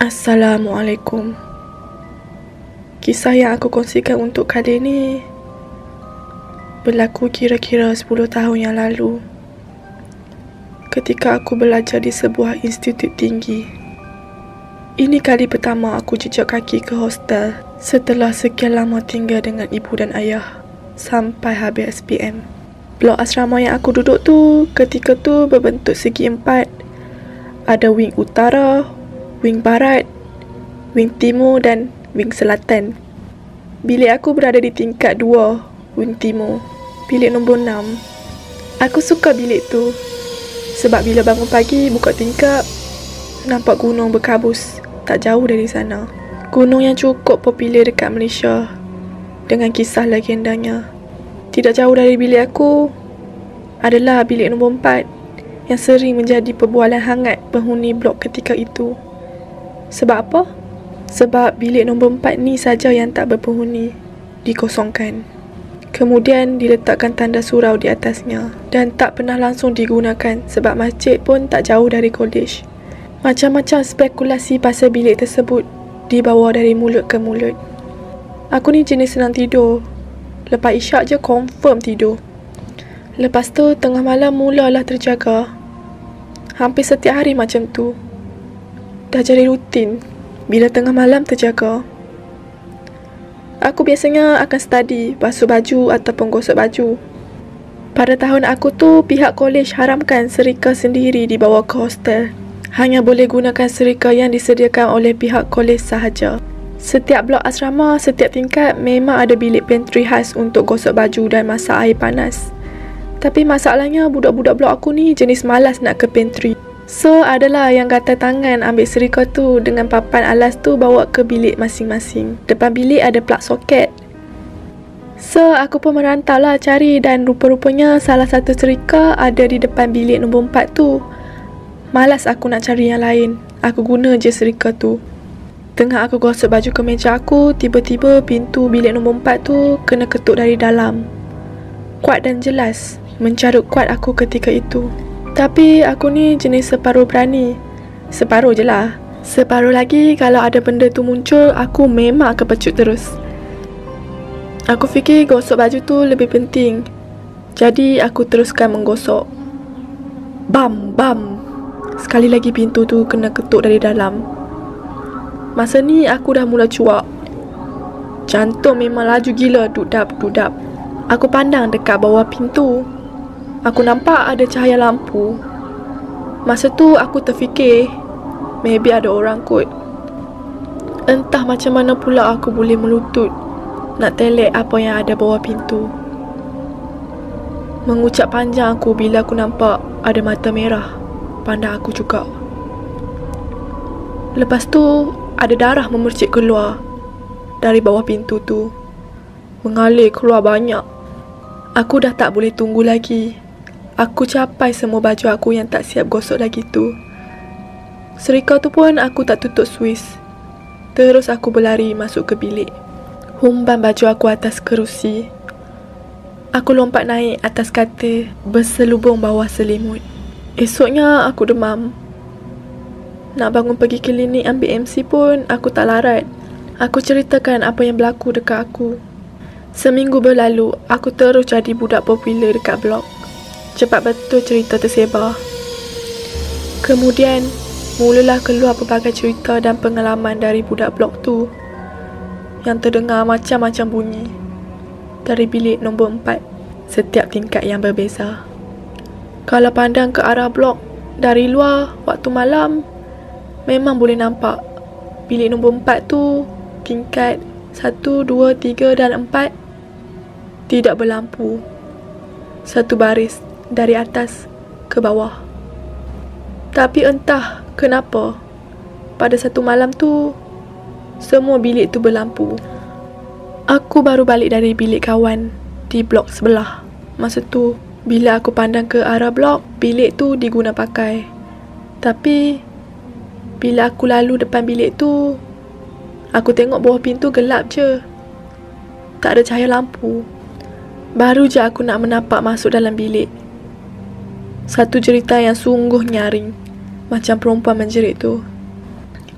Assalamualaikum. Kisah yang aku kongsikan untuk kali ini berlaku kira-kira 10 tahun yang lalu, ketika aku belajar di sebuah institut tinggi. Ini kali pertama aku jejak kaki ke hostel setelah sekian lama tinggal dengan ibu dan ayah sampai habis SPM. Blok asrama yang aku duduk tu ketika tu berbentuk segi empat. Ada wing utara, wing barat, wing timur dan wing selatan. Bilik aku berada di tingkat 2, wing timur, bilik nombor 6. Aku suka bilik tu sebab bila bangun pagi buka tingkap, nampak gunung berkabus tak jauh dari sana. Gunung yang cukup popular dekat Malaysia dengan kisah legendanya. Tidak jauh dari bilik aku adalah bilik nombor 4 yang sering menjadi perbualan hangat penghuni blok ketika itu. Sebab apa? Sebab bilik nombor 4 ni saja yang tak berpenghuni, dikosongkan. Kemudian diletakkan tanda surau di atasnya dan tak pernah langsung digunakan sebab masjid pun tak jauh dari kolej. Macam-macam spekulasi pasal bilik tersebut dibawa dari mulut ke mulut. Aku ni jenis senang tidur. Lepas isyak je confirm tidur. Lepas tu tengah malam mulalah terjaga. Hampir setiap hari macam tu. Dah jadi rutin bila tengah malam terjaga. Aku biasanya akan study, basuh baju ataupun gosok baju. Pada tahun aku tu, pihak kolej haramkan serika sendiri dibawa ke hostel. Hanya boleh gunakan serika yang disediakan oleh pihak kolej sahaja. Setiap blok asrama, setiap tingkat memang ada bilik pantry khas untuk gosok baju dan masak air panas. Tapi masalahnya budak-budak blok aku ni jenis malas nak ke pantry. So, adalah yang gatal tangan ambil serika tu dengan papan alas tu bawa ke bilik masing-masing. Depan bilik ada plug soket. So, aku pun merantau lah cari dan rupa-rupanya salah satu serika ada di depan bilik nombor 4 tu. Malas aku nak cari yang lain. Aku guna je serika tu. Tengah aku gosok baju ke meja aku, tiba-tiba pintu bilik nombor 4 tu kena ketuk dari dalam. Kuat dan jelas, mencarut kuat aku ketika itu. Tapi aku ni jenis separuh berani. Separuh je lah. Separuh lagi kalau ada benda tu muncul, aku memang akan pecut terus. Aku fikir gosok baju tu lebih penting. Jadi aku teruskan menggosok. Bam, bam. Sekali lagi pintu tu kena ketuk dari dalam. Masa ni aku dah mula cuak. Jantung memang laju gila, dudap-dudap. Aku pandang dekat bawah pintu. Aku nampak ada cahaya lampu. Masa tu aku terfikir, maybe ada orang kot. Entah macam mana pula aku boleh melutut nak telek apa yang ada bawah pintu. Mengucap panjang aku bila aku nampak ada mata merah pandang aku juga. Lepas tu ada darah memercik keluar dari bawah pintu tu, mengalir keluar banyak. Aku dah tak boleh tunggu lagi. Aku capai semua baju aku yang tak siap gosok lagi tu. Serika tu pun aku tak tutup Swiss. Terus aku berlari masuk ke bilik. Humban baju aku atas kerusi. Aku lompat naik atas katil, berselubung bawah selimut. Esoknya aku demam. Nak bangun pergi klinik ambil MC pun aku tak larat. Aku ceritakan apa yang berlaku dekat aku. Seminggu berlalu, aku terus jadi budak popular dekat blok. Cepat betul cerita tersebar. Kemudian, mulalah keluar pelbagai cerita dan pengalaman dari budak blok tu yang terdengar macam-macam bunyi dari bilik nombor 4, setiap tingkat yang berbeza. Kalau pandang ke arah blok dari luar waktu malam, memang boleh nampak bilik nombor 4 tu tingkat 1, 2, 3 dan 4 tidak berlampu. Satu baris dari atas ke bawah. Tapi entah kenapa, pada satu malam tu, semua bilik tu berlampu. Aku baru balik dari bilik kawan di blok sebelah. Masa tu, bila aku pandang ke arah blok, bilik tu diguna pakai. Tapi, bila aku lalu depan bilik tu, aku tengok bawah pintu gelap je. Tak ada cahaya lampu. Baru je aku nak menapak masuk dalam bilik. Satu cerita yang sungguh nyaring, macam perempuan menjerit tu.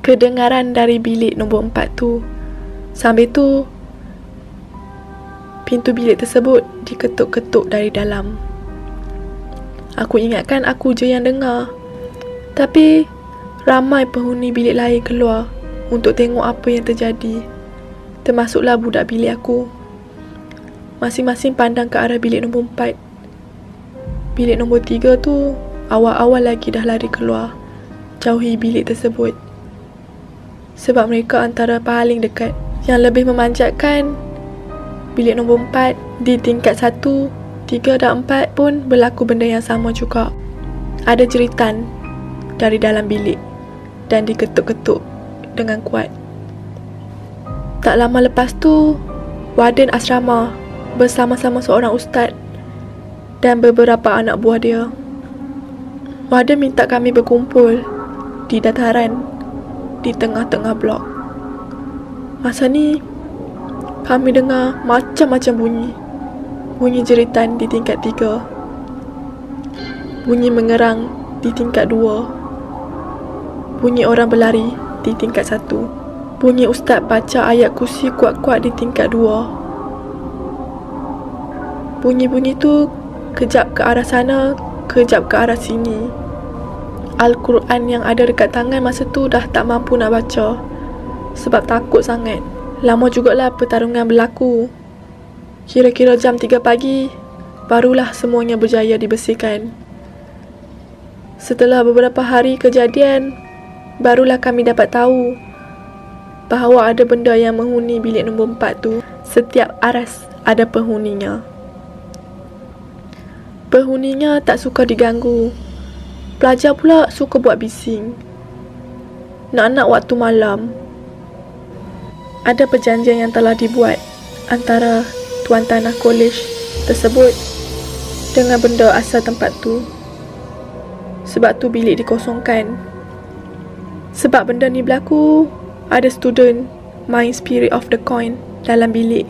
kedengaran dari bilik nombor 4 tu. Sambil tu, pintu bilik tersebut diketuk-ketuk dari dalam. Aku ingatkan aku je yang dengar. Tapi ramai penghuni bilik lain keluar untuk tengok apa yang terjadi. Termasuklah budak bilik aku. Masing-masing pandang ke arah bilik nombor 4. Bilik nombor 3 tu awal-awal lagi dah lari keluar, jauhi bilik tersebut. Sebab mereka antara paling dekat. Yang lebih memanjatkan, bilik nombor 4 di tingkat 1, 3 dan 4 pun berlaku benda yang sama juga. Ada jeritan dari dalam bilik dan diketuk-ketuk dengan kuat. Tak lama lepas tu, warden asrama bersama-sama seorang ustaz dan beberapa anak buah dia. Warden minta kami berkumpul di dataran di tengah-tengah blok. Masa ni, kami dengar macam-macam bunyi. Bunyi jeritan di tingkat 3. Bunyi mengerang di tingkat 2. Bunyi orang berlari di tingkat 1. Bunyi ustaz baca ayat kursi kuat-kuat di tingkat 2. Bunyi-bunyi tu kejap ke arah sana, kejap ke arah sini. Al-Quran yang ada dekat tangan masa tu dah tak mampu nak baca sebab takut sangat. Lama jugalah pertarungan berlaku. Kira-kira jam 3 pagi barulah semuanya berjaya dibersihkan. Setelah beberapa hari kejadian, barulah kami dapat tahu bahawa ada benda yang menghuni bilik nombor 4 tu. Setiap aras ada penghuninya. Penghuninya tak suka diganggu. Pelajar pula suka buat bising. Nak-nak waktu malam. Ada perjanjian yang telah dibuat antara tuan tanah kolej tersebut dengan benda asal tempat tu. Sebab tu bilik dikosongkan. Sebab benda ni berlaku, ada student main Spirit of the Coin dalam bilik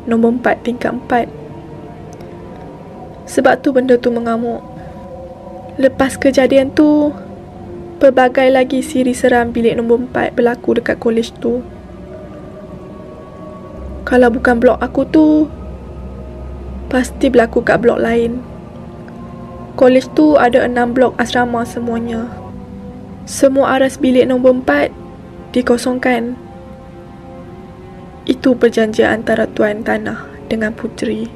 nombor 4 tingkat 4. Sebab tu benda tu mengamuk. Lepas kejadian tu, pelbagai lagi siri seram bilik nombor 4 berlaku dekat kolej tu. Kalau bukan blok aku tu, pasti berlaku kat blok lain. Kolej tu ada 6 blok asrama semuanya. Semua aras bilik nombor 4 dikosongkan. Itu perjanjian antara tuan tanah dengan puteri.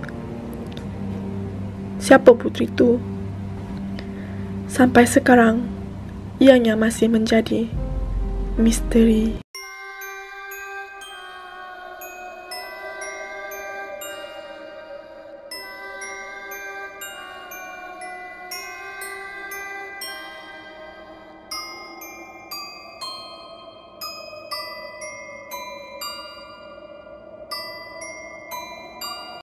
Siapa puteri tu? Sampai sekarang, ianya masih menjadi misteri.